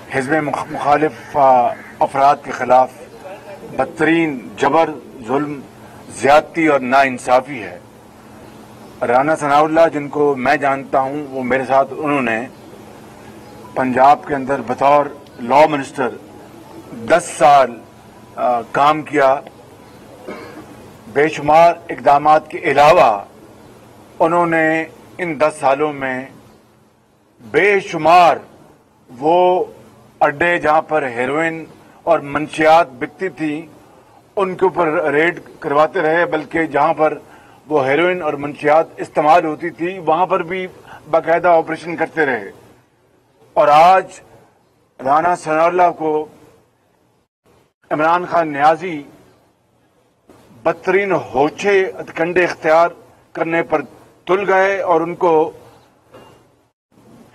हिज़्ब मुखालिफ अफराद के खिलाफ बदतरीन जबर, जुल्म, ज्यादती और नाइंसाफ़ी है। राना सनाउल्लाह, जिनको मैं जानता हूँ, वो मेरे साथ उन्होंने पंजाब के अंदर बतौर लॉ मिनिस्टर 10 साल काम किया। बेशुमार इक़दामात के अलावा उन्होंने इन 10 सालों में बेशुमार वो अड्डे जहाँ पर हेरोइन और मंशियात बिकती थी उनके ऊपर रेड करवाते रहे, बल्कि जहाँ पर वो हेरोइन और मंशियात इस्तेमाल होती थी वहाँ पर भी बाकायदा ऑपरेशन करते रहे। और आज राना सनाउल्लाह को इमरान खान न्याजी बदतरीन होचे हथकंडे इख्तियार करने पर तुल गए और उनको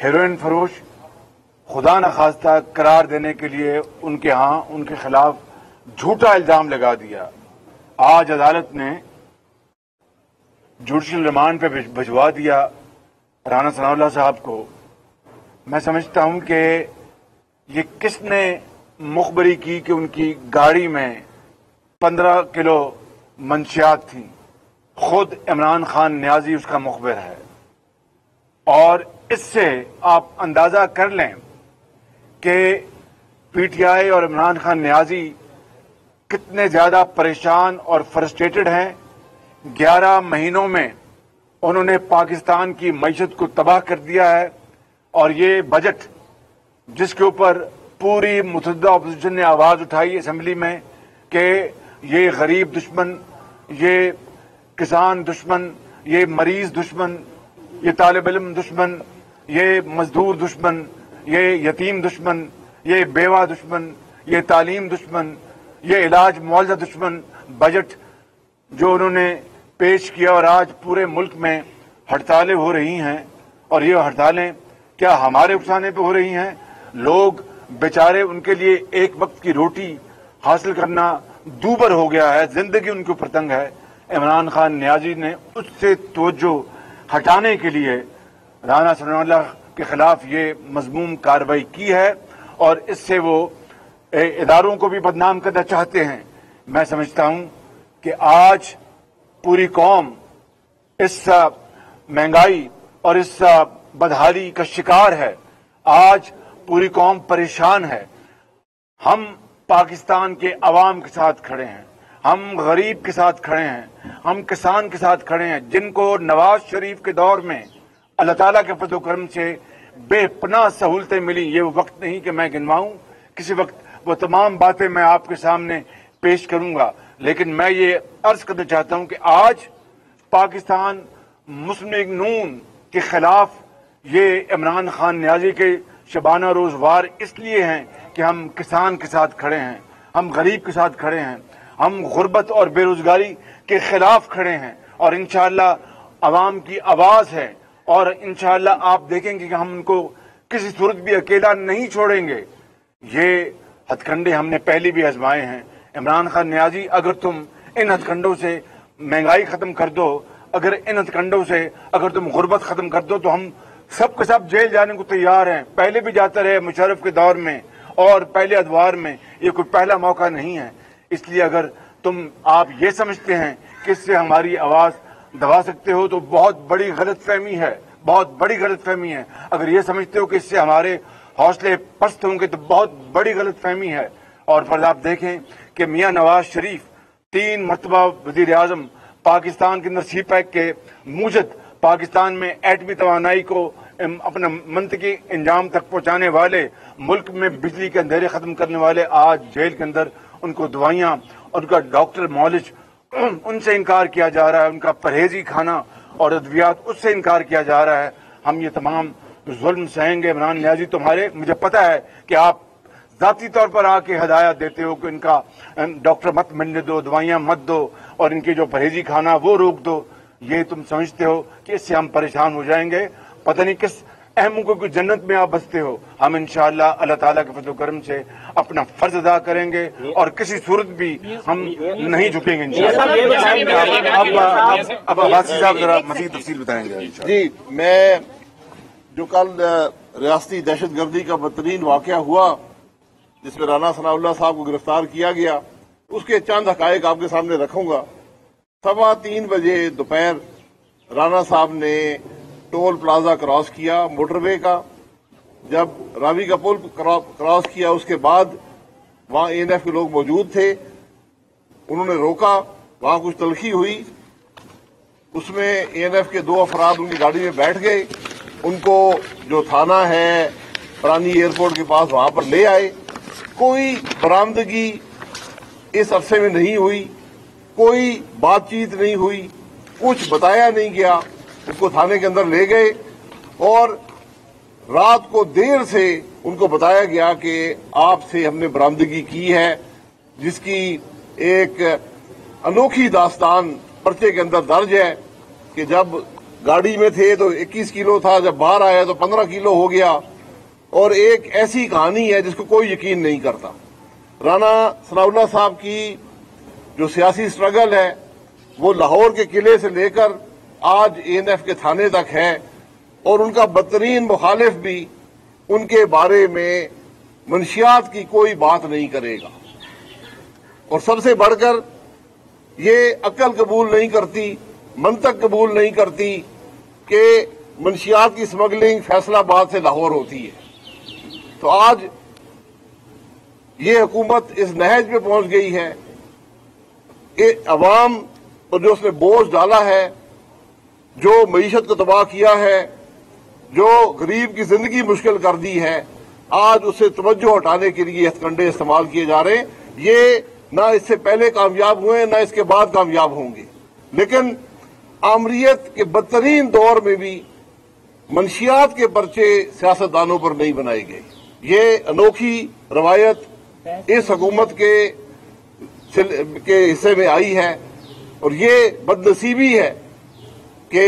हेरोइन फरोश खुदा न खास्ता करार देने के लिए उनके खिलाफ झूठा इल्जाम लगा दिया। आज अदालत ने जुडिशल रिमांड पे भिजवा दिया राना सनाउल्लाह साहब को। मैं समझता हूं कि ये किसने मुखबरी की कि उनकी गाड़ी में 15 किलो मंशियात थी। खुद इमरान खान न्याजी उसका मुखबिर है। और इससे आप अंदाजा कर लें कि पीटीआई और इमरान खान न्याजी कितने ज्यादा परेशान और फ्रस्ट्रेटेड हैं। 11 महीनों में उन्होंने पाकिस्तान की मईशत को तबाह कर दिया है। और ये बजट जिसके ऊपर पूरी मुतहद्दा अपोजिशन ने आवाज उठाई असेंबली में कि ये गरीब दुश्मन, ये किसान दुश्मन, ये मरीज दुश्मन, ये तालिब इल्म दुश्मन, ये मजदूर दुश्मन, ये यतीम दुश्मन, ये बेवा दुश्मन, ये तालीम दुश्मन, ये इलाज मुआवजा दुश्मन बजट जो उन्होंने पेश किया। और आज पूरे मुल्क में हड़तालें हो रही हैं। और ये हड़तालें क्या हमारे उकसाने पे हो रही हैं? लोग बेचारे, उनके लिए एक वक्त की रोटी हासिल करना दूभर हो गया है, जिंदगी उनके ऊपर तंग है। इमरान खान न्याजी ने उससे तवज्जो हटाने के लिए राना सनाउल्लाह के खिलाफ ये मजमूम कार्रवाई की है और इससे वो इदारों को भी बदनाम करना चाहते हैं। मैं समझता हूं कि आज पूरी कौम इस महंगाई और इस बदहाली का शिकार है। आज पूरी कौम परेशान है। हम पाकिस्तान के अवाम के साथ खड़े हैं, हम गरीब के साथ खड़े हैं, हम किसान के साथ खड़े हैं, जिनको नवाज शरीफ के दौर में अल्लाह ताला के फज़ल करम से बेपनाह सहूलतें मिली। ये वो वक्त नहीं कि मैं गिनवाऊं, किसी वक्त वो तमाम बातें मैं आपके सामने पेश करूंगा। लेकिन मैं ये अर्ज करना चाहता हूं कि आज पाकिस्तान मुस्लिम लीग नून के खिलाफ ये इमरान खान न्याजी के शबाना रोज वार इसलिए हैं कि हम किसान के साथ खड़े हैं, हम गरीब के साथ खड़े हैं, हम गुर्बत और बेरोजगारी के खिलाफ खड़े हैं। और इंशाअल्लाह अवाम की आवाज है और इंशाअल्लाह आप देखेंगे कि हम उनको किसी सूरत भी अकेला नहीं छोड़ेंगे। ये हथकंडे हमने पहले भी आजमाए हैं। इमरान खान न्याजी, अगर तुम इन हथकंडों से महंगाई खत्म कर दो, अगर इन हथकंडों से अगर तुम गुर्बत खत्म कर दो, तो हम सब के सब जेल जाने को तैयार हैं। पहले भी जाते रहे मुशर्रफ के दौर में और पहले अदवार में, ये कोई पहला मौका नहीं है। इसलिए अगर आप ये समझते हैं कि इससे हमारी आवाज दबा सकते हो तो बहुत बड़ी गलतफहमी है, बहुत बड़ी गलतफहमी है। अगर ये समझते हो कि इससे हमारे हौसले पस्त होंगे तो बहुत बड़ी गलतफहमी है। और फिर आप देखें कि मियां नवाज शरीफ 3 मरतबा वजीर आजम, पाकिस्तान के अंदर सीपैक के मूजद पाकिस्तान में एटमी तवानाई को अपना मंतकी इंजाम तक पहुंचाने वाले, मुल्क में बिजली के अंधेरे खत्म करने वाले, आज जेल के अंदर उनको दवाइयां और उनका डॉक्टर मौलिज उनसे इनकार किया जा रहा है, उनका परहेजी खाना और अद्वियात उससे इनकार किया जा रहा है। हम ये तमाम जुल्म सहेंगे। इमरान न्याजी, तुम्हारे, मुझे पता है कि आप जाती तौर पर आके हदायत देते हो कि इनका डॉक्टर मत मिलने दो, दवाइयां मत दो और इनके जो परहेजी खाना वो रोक दो। ये तुम समझते हो कि इससे हम परेशान हो जाएंगे। पता नहीं किस अहम को कोई जन्नत में आप बसते हो। हम इंशाअल्लाह अल्लाह ताला के फज़ल करम से अपना फर्ज अदा करेंगे और किसी सूरत भी हम नहीं झुकेंगे इंशाअल्लाह। अब अब्बासी साहब जरा मज़ीद तफसील बताएंगे। जी, मैं जो कल रियासती दहशतगर्दी का बदतरीन वाकया हुआ जिसमें राना सनाउल्लाह साहब को गिरफ्तार किया गया, उसके चंद हकायक आपके सामने रखूंगा। 3:15 बजे दोपहर राना साहब ने टोल प्लाजा क्रॉस किया मोटरवे का। जब रावी का पुल क्रॉस किया उसके बाद वहां एएनएफ के लोग मौजूद थे, उन्होंने रोका, वहां कुछ तलखी हुई, उसमें एएनएफ के 2 अफराद उनकी गाड़ी में बैठ गए, उनको जो थाना है परानी एयरपोर्ट के पास वहां पर ले आए। कोई बरामदगी इस अरसे में नहीं हुई, कोई बातचीत नहीं हुई, कुछ बताया नहीं गया, उसको थाने के अंदर ले गए और रात को देर से उनको बताया गया कि आपसे हमने बरामदगी की है, जिसकी एक अनोखी दास्तान पर्चे के अंदर दर्ज है कि जब गाड़ी में थे तो 21 किलो था, जब बाहर आया तो 15 किलो हो गया। और एक ऐसी कहानी है जिसको कोई यकीन नहीं करता। राना सनाउल्लाह साहब की जो सियासी स्ट्रगल है वो लाहौर के किले से लेकर आज एएनएफ के थाने तक है और उनका बदतरीन मुखालिफ भी उनके बारे में मंशियात की कोई बात नहीं करेगा। और सबसे बढ़कर ये अक्ल कबूल नहीं करती, मंतक कबूल नहीं करती कि मंशियात की स्मगलिंग फैसलाबाद से लाहौर होती है। तो आज ये हुकूमत इस नहज पे पहुंच गई है कि अवाम पर जो उसने बोझ डाला है, जो मईशत को तबाह किया है, जो गरीब की जिंदगी मुश्किल कर दी है, आज उससे तवज्जो हटाने के लिए हथकंडे इस्तेमाल किए जा रहे हैं। ये ना इससे पहले कामयाब हुए ना इसके बाद कामयाब होंगे, लेकिन आमरीत के बदतरीन दौर में भी मंशियात के पर्चे सियासतदानों पर नहीं बनाए गए। ये अनोखी रवायत इस हुकूमत के हिस्से में आई है और ये बदनसीबी है कि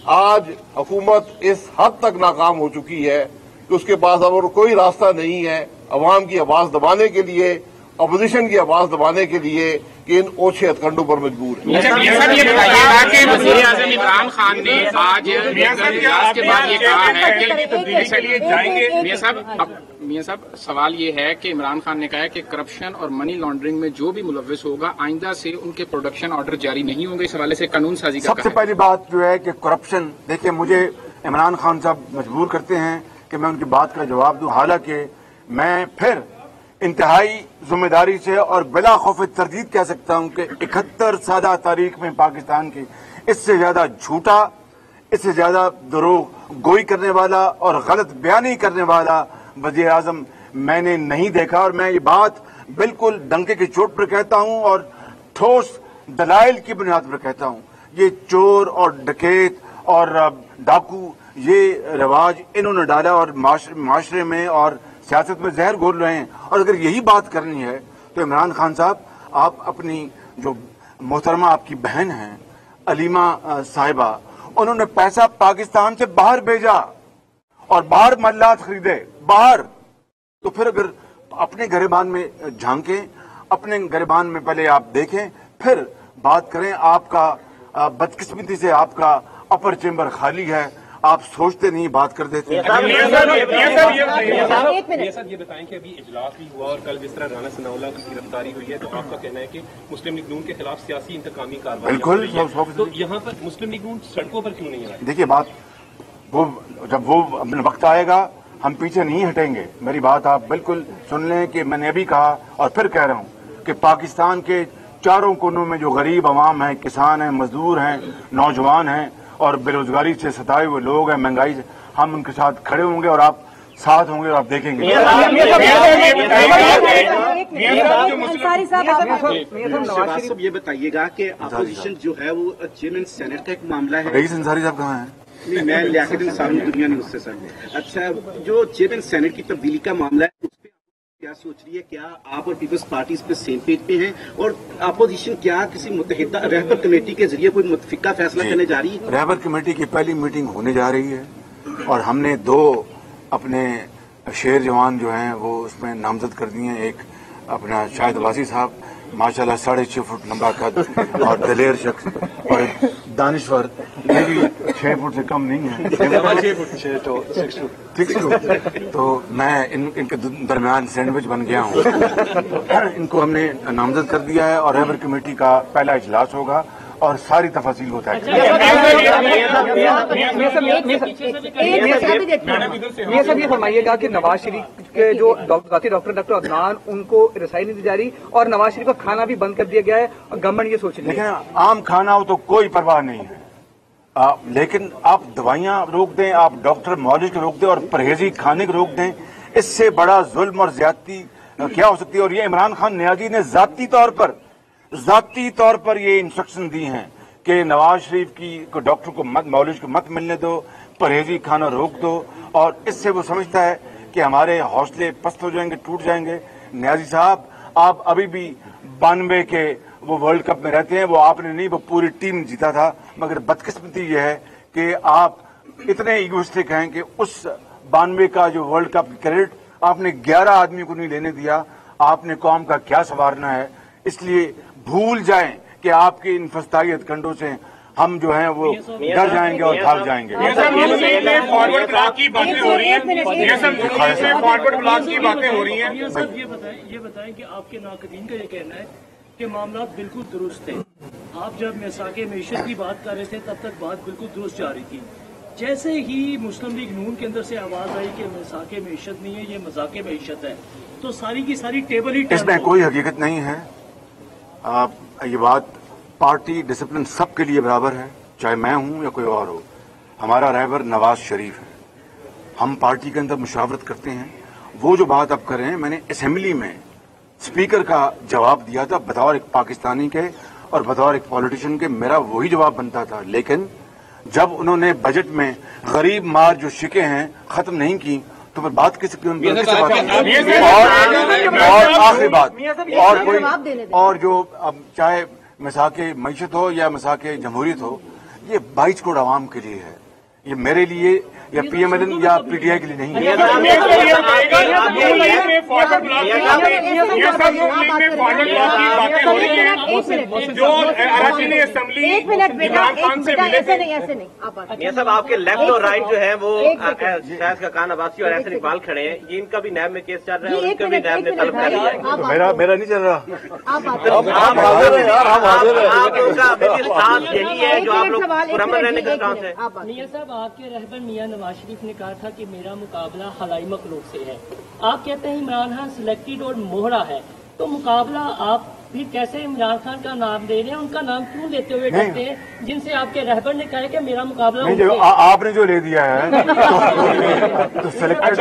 आज हुकूमत इस हद तक नाकाम हो चुकी है कि उसके पास अब और कोई रास्ता नहीं है अवाम की आवाज दबाने के लिए, अपोजिशन की आवाज दबाने के लिए कि इन ओछे हथकंडों पर मजबूर है। ये बताइएगा कि वज़ीर-ए-आज़म इमरान खान ने आज इजलास के बाद ये कहा है कि मियां साहब सवाल ये है कि इमरान खान ने कहा है कि करप्शन और मनी लॉन्ड्रिंग में जो भी मुलव्विस होगा आइंदा से उनके प्रोडक्शन ऑर्डर जारी नहीं होंगे। इस हवाले से कानून साजी का सबसे पहली बात जो है कि करप्शन, देखिए मुझे इमरान खान साहब मजबूर करते हैं कि मैं उनकी बात का जवाब दूं, हालांकि मैं फिर इंतहाई जिम्मेदारी से और बिला खौफ तरदीद कह सकता हूं कि 71 सादा तारीख में पाकिस्तान की इससे ज्यादा झूठा, इससे ज्यादा दरोग गोई करने वाला और गलत बयानी करने वाला वज़ीर आज़म मैंने नहीं देखा। और मैं ये बात बिल्कुल डंके की चोट पर कहता हूं और ठोस दलाइल की बुनियाद पर कहता हूं। ये चोर और डकैत और डाकू ये रिवाज इन्होंने डाला और माशरे में और सियासत में जहर घोल रहे हैं। और अगर यही बात करनी है तो इमरान खान साहब, आप अपनी जो मोहतरमा आपकी बहन हैं अलीमा साहिबा, उन्होंने पैसा पाकिस्तान से बाहर भेजा और बाहर मल्लात खरीदे बाहर। तो फिर अगर अपने गिरबान में झांकें, अपने गिरबान में पहले आप देखें फिर बात करें। आपका बदकिस्मती से आपका अपर चेंबर खाली है, आप सोचते नहीं बात कर देते। सर ये बताएं कि अभी इजलास भी हुआ और कल जिस तरह राना सनाउल्लाह की गिरफ्तारी हुई है तो आपका कहना है कि मुस्लिम लीग नून के खिलाफ सियासी इंतकामी कार्रवाई बिल्कुल, तो यहाँ पर मुस्लिम लीग नून सड़कों पर क्यों नहीं आए? देखिए बात वो जब वो वक्त आएगा हम पीछे नहीं हटेंगे। मेरी बात आप बिल्कुल सुन लें कि मैंने अभी कहा और फिर कह रहा हूं कि पाकिस्तान के चारों कोनों में जो गरीब आवाम हैं, किसान हैं, मजदूर हैं, नौजवान हैं और बेरोजगारी से सताए हुए लोग हैं, महंगाई से, हम उनके साथ खड़े होंगे और आप साथ होंगे और आप देखेंगे। साहब ये बताइएगा कि अपोजिशन जो है वो चेयरमैन सेनेट का एक मामला है। रईस अंसारी साहब कहाँ हैं? नहीं, मैं लियाकत इंसानी दुनिया न्यूज़ से सर। अच्छा, जो चेयरमैन सेनेट की तब्दीली का मामला है उस पर क्या सोच रही है? क्या आप और पीपल्स पार्टी इस पे सेम पेज पे हैं और अपोजिशन क्या किसी मुत्तहिदा रहबर कमेटी के जरिए कोई मुतफिका फैसला करने जा रही है? रहबर कमेटी की पहली मीटिंग होने जा रही है और हमने 2 अपने शेर जवान जो हैं वो उसमें नामजद कर दिए हैं। एक अपना शाहिद अब्बासी साहब, माशाल्लाह 6.5 फुट लंबा कद और दलेर शख्स और दानिश्वर, ये भी 6 फुट से कम नहीं है, 6 फुट। तो मैं इनके दरमियान सैंडविच बन गया हूँ। इनको हमने नामजद कर दिया है और रहबर कमेटी का पहला इजलास होगा और सारी तफासिल को तय ये सब ये फरमाइएगा कि नवाज शरीफ के जो डॉक्टर अदनान, उनको रसाई नहीं दी जा रही और नवाज शरीफ का खाना भी बंद कर दिया गया है और गवर्नमेंट ये सोच रही है। लेकिन आम खाना हो तो कोई परवाह नहीं है, लेकिन आप दवाइयां रोक दें, आप डॉक्टर मौलिक को रोक दें और परहेजी खाने को रोक दें, इससे बड़ा जुल्म और ज्यादती क्या हो सकती है। और ये इमरान खान नियाजी ने जाती तौर पर ये इंस्ट्रक्शन दी हैं कि नवाज शरीफ की डॉक्टर को मत, मौलिक को मत मिलने दो, परहेजी खाना रोक दो, और इससे वो समझता है कि हमारे हौसले पस्त हो जाएंगे, टूट जाएंगे। नियाजी साहब, आप अभी भी 92 के वो वर्ल्ड कप में रहते हैं, वो आपने नहीं, वो पूरी टीम जीता था, मगर बदकिस्मती ये है कि आप इतने इगोइस्टिक हैं कि उस 92 का जो वर्ल्ड कप क्रेडिट आपने 11 आदमी को नहीं लेने दिया। आपने कौम का क्या संवारना है, इसलिए भूल जाएं कि आपके इन फस्ताई हथकंडों से हम जो हैं वो डर जाएंगे और भाग जाएंगे। फॉरवर्ड ब्लॉक की बातें हो रही हैं, ये सब फॉरवर्ड ब्लॉक की बातें हो रही हैं। ये बताएं कि आपके नाकदीन का ये कहना है कि मामला बिल्कुल दुरुस्त है। आप जब मिसाके मईशत की बात कर रहे थे तब तक बात बिल्कुल दुरुस्त जा रही थी। जैसे ही मुस्लिम लीग नून के अंदर से आवाज आई कि मिसाके मईशत नहीं है, ये मजाके मईशत है, तो सारी की सारी टेबल ही इसमें कोई हकीकत नहीं है। ये बात पार्टी डिसिप्लिन सबके लिए बराबर है, चाहे मैं हूं या कोई और हो। हमारा रहबर नवाज शरीफ है, हम पार्टी के अंदर मुशावरत करते हैं। वो जो बात आप कर रहे हैं, मैंने असेंबली में स्पीकर का जवाब दिया था बतौर एक पाकिस्तानी के और बतौर एक पॉलिटिशियन के, मेरा वही जवाब बनता था। लेकिन जब उन्होंने बजट में गरीब मार जो शिके हैं खत्म नहीं की, तो फिर बात किस बात और आखिरी बात और कोई और जो अब चाहे मिसाके मईशत हो या मिसाके जमहूरियत हो, ये 22 करोड़ आवाम के लिए है, ये मेरे लिए या पीएमएल या पीटीआई के लिए नहीं है। सब आपके लेफ्ट और राइट जो है वो शायद का कान अब्बासी और एहसन इकबाल खड़े हैं, ये इनका भी नैब में केस चल रहा है और इनका भी नैब में तलब कर दिया है। मेरा नहीं चल रहा। आप लोगों का साथ यही है जो आप लोग पुरअमन रहने का स्टांस है। मियां साहब, आपके रहबर मियां नवाज शरीफ ने कहा था कि मेरा मुकाबला हलाई मखलूक से है। आप कहते हैं इमरान खान सिलेक्टेड और मोहरा है, तो मुकाबला आप फिर कैसे इमरान खान का नाम दे रहे हैं? उनका नाम क्यों लेते हुए डरते हैं, जिनसे आपके रहबर ने कहा है कि मेरा मुकाबला नहीं, जो आपने जो ले दिया है तो सिलेक्टेड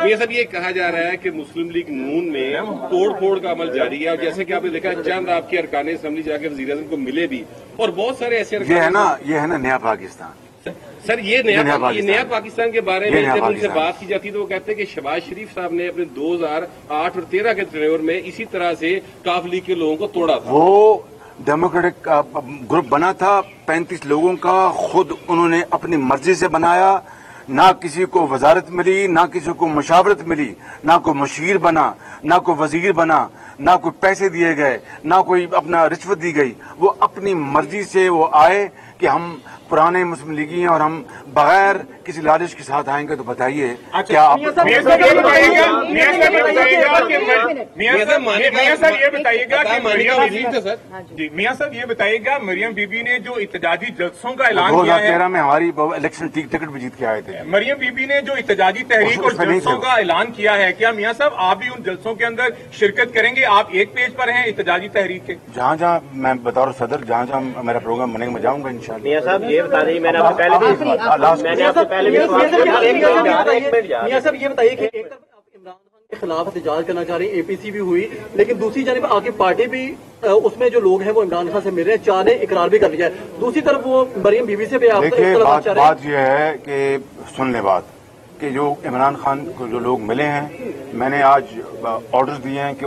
ये सब ये कहा जा रहा है कि मुस्लिम लीग नून में तोड़ फोड़ का अमल जारी है, और जैसे कि आपने देखा चंद आपके अरकान असेंबली जाके वज़ीर आज़म को मिले भी, और बहुत सारे ऐसे ये है ना नया पाकिस्तान। सर, ये नया पाकिस्तान के बारे में जब उनसे बात की जाती है तो वो कहते हैं कि शहबाज शरीफ साहब ने अपने 2008 और 13 के टेन्योर में इसी तरह से काफ लीग के लोगों को तोड़ा था। वो डेमोक्रेटिक ग्रुप बना था 35 लोगों का, खुद उन्होंने अपनी मर्जी से बनाया, ना किसी को वजारत मिली, ना किसी को मशावरत मिली, ना कोई मशीर बना, ना कोई वजीर बना, ना कोई पैसे दिए गए, ना कोई अपना रिश्वत दी गई। वो अपनी मर्जी से वो आए कि हम पुराने मुस्लिम लीगी हैं और हम बगैर किसी लालच के साथ आएंगे। तो बताइए क्या आप ये बताइएगा मरियम बीबी ने जो इत्तेजाजी जलसों का ऐलान किया है, 2013 में हमारी इलेक्शन टिकट भी जीत के आए थे। मरियम बीबी ने जो इत्तेजाजी तहरीक और जलसों का ऐलान किया है, क्या मियां साहब आप भी उन जलसों के अंदर शिरकत करेंगे? आप एक पेज पर हैं इत्तेजाजी तहरीक के। जहाँ जहाँ मैं बतौर सदर जहाँ मेरा प्रोग्राम बनेगा मैं जाऊंगा इंशाल्लाह। मियां साहब ये बता रही, मैंने आपसे पहले मियां साहब ये बताइए कि एक तरफ आप इमरान खान के खिलाफ एहतजाज करना चाह रहे हैं, एपीसी भी हुई, लेकिन दूसरी जानिब आपकी पार्टी भी उसमें जो लोग हैं वो इमरान खान से मिल रहे हैं, चाह रहे इकरार भी कर लिया है। दूसरी तरफ वो मरियम बीबी से भी आप बात यह है कि सुन ले बात कि जो इमरान खान को जो लोग मिले हैं, मैंने आज ऑर्डर दिए हैं कि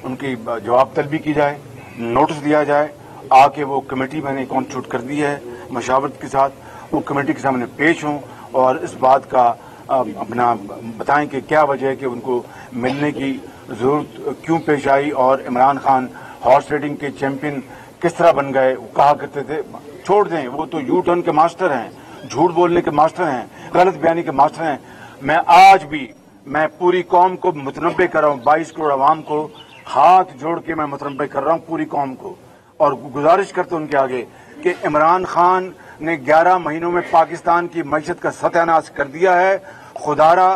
उनकी जवाब तलबी की जाए, नोटिस दिया जाए, आके वो कमेटी मैंने कॉन्स्टिट्यूट कर दी है मशावरत के साथ, वो कमेटी के सामने पेश हों और इस बात का अपना बताएं कि क्या वजह है कि उनको मिलने की जरूरत क्यों पेश आई, और इमरान खान हॉर्स रेडिंग के चैंपियन किस तरह बन गए। वो कहा करते थे छोड़ दें, वो तो यू टर्न के मास्टर हैं, झूठ बोलने के मास्टर हैं, गलत बयानी के मास्टर हैं। मैं पूरी कौम को मुतनब्बे कर रहा हूँ, 22 करोड़ आवाम को हाथ जोड़ के मैं मुतनब्बे कर रहा हूँ पूरी कौम को, और गुजारिश करते उनके आगे कि इमरान खान ने 11 महीनों में पाकिस्तान की मईशत का सत्यानाश कर दिया है। खुदारा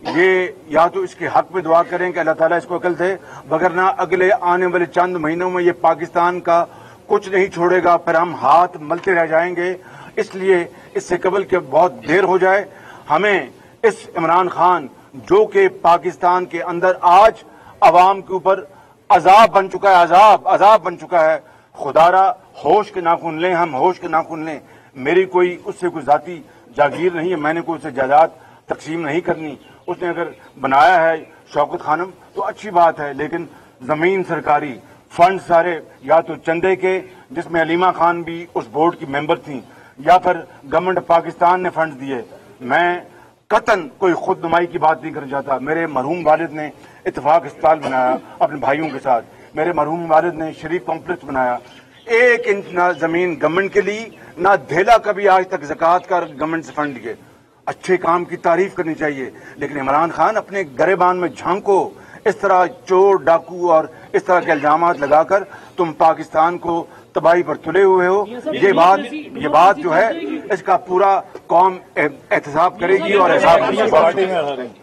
ये या तो इसके हक में दुआ करें कि अल्लाह ताला इसको अकल दे, वगरना अगले आने वाले चंद महीनों में ये पाकिस्तान का कुछ नहीं छोड़ेगा, फिर हम हाथ मलते रह जाएंगे। इसलिए इससे कबल के बहुत देर हो जाए, हमें इस इमरान खान जो कि पाकिस्तान के अंदर आज अवाम के ऊपर अजाब बन चुका है, अजाब बन चुका है, खुदारा होश के नाखून लें, हम होश के नाखून लें। मेरी कोई उससे कोई जाती जागीर नहीं है, मैंने कोई उससे जायदाद तकसीम नहीं करनी। उसने अगर बनाया है शौकत खानम तो अच्छी बात है, लेकिन जमीन सरकारी, फंड सारे या तो चंदे के, जिसमें अलीमा खान भी उस बोर्ड की मेंबर थी, या फिर गवर्नमेंट पाकिस्तान ने फंड दिए। मैं कतन कोई खुद नुमाई की बात नहीं करना चाहता। मेरे मरहूम वालिद ने इत्तेफाक अस्पताल बनाया अपने भाइयों के साथ, मेरे मरहूम वालिद ने शरीफ कॉम्प्लेक्स बनाया। 1 इंच ना जमीन गवर्नमेंट के लिए, ना धेला कभी आज तक ज़कात का गवर्नमेंट से फंड लिए। अच्छे काम की तारीफ करनी चाहिए, लेकिन इमरान खान अपने गरेबान में झांको। इस तरह चोर डाकू और इस तरह के इल्जामात लगाकर तुम पाकिस्तान को तबाही पर तुले हुए हो। ये बात जो है इसका पूरा कौम एहतसाब करेगी और एहसाब करेगी।